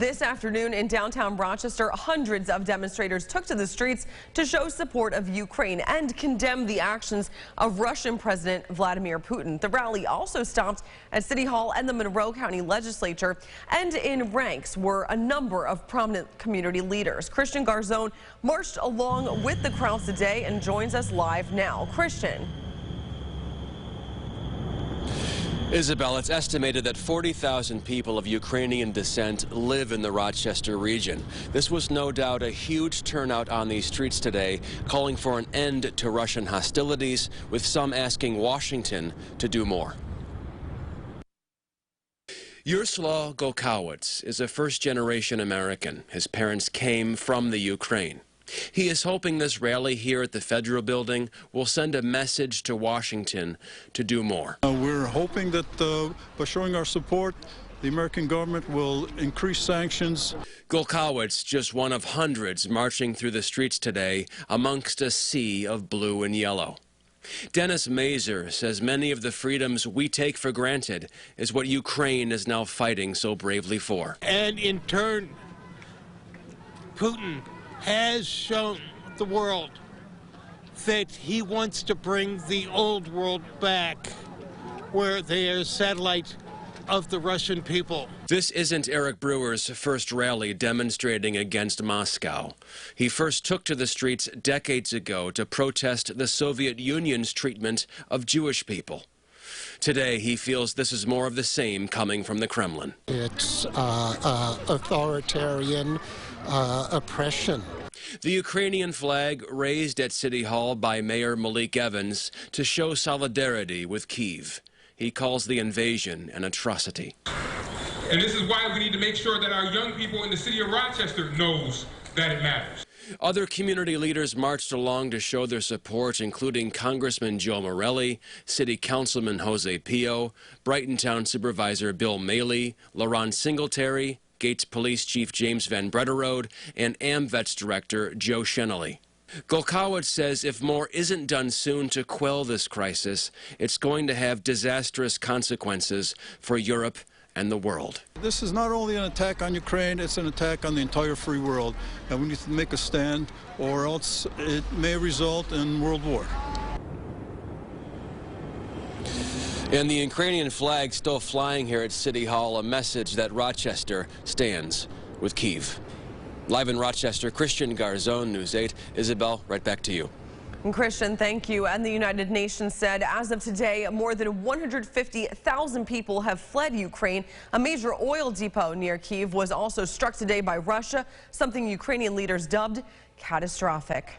this afternoon in downtown Rochester, hundreds of demonstrators took to the streets to show support of Ukraine and condemn the actions of Russian President Vladimir Putin. The rally also stopped at City Hall and the Monroe County Legislature, and in ranks were a number of prominent community leaders. Christian Garzone marched along with the crowds today and joins us live now. Christian. Isabel, it's estimated that 40,000 people of Ukrainian descent live in the Rochester region. This was no doubt a huge turnout on these streets today, calling for an end to Russian hostilities, with some asking Washington to do more. Yaroslav Golkowicz is a first-generation American. His parents came from the Ukraine. He is hoping this rally here at the Federal Building will send a message to Washington to do more. We're hoping that by showing our support, the American government will increase sanctions. Golkowicz, just one of hundreds marching through the streets today amongst a sea of blue and yellow. Dennis Mazer says many of the freedoms we take for granted is what Ukraine is now fighting so bravely for. And in turn, Putin has shown the world that he wants to bring the old world back, where they are satellite of the Russian people. This isn't Eric Brewer's first rally demonstrating against Moscow. He first took to the streets decades ago to protest the Soviet Union's treatment of Jewish people. Today, he feels this is more of the same coming from the Kremlin. It's authoritarian oppression. The Ukrainian flag raised at City Hall by Mayor Malik Evans to show solidarity with Kyiv. He calls the invasion an atrocity. And this is why we need to make sure that our young people in the city of Rochester knows that it matters. Other community leaders marched along to show their support, including Congressman Joe Morelli, City Councilman Jose Pio, Brighton Town Supervisor Bill Maley, LaRon Singletary, Gates Police Chief James Van Brederode, and AMVETS Director Joe Shenley. Golkowicz says if more isn't done soon to quell this crisis, it's going to have disastrous consequences for Europe and the world. This is not only an attack on Ukraine, it's an attack on the entire free world, and we need to make a stand, or else it may result in world war. And the Ukrainian flag still flying here at City Hall, a message that Rochester stands with Kyiv. Live in Rochester, Christian Garzone, News 8. Isabel, right back to you. And Christian, thank you. And the United Nations said as of today, more than 150,000 people have fled Ukraine. A major oil depot near Kyiv was also struck today by Russia, something Ukrainian leaders dubbed catastrophic.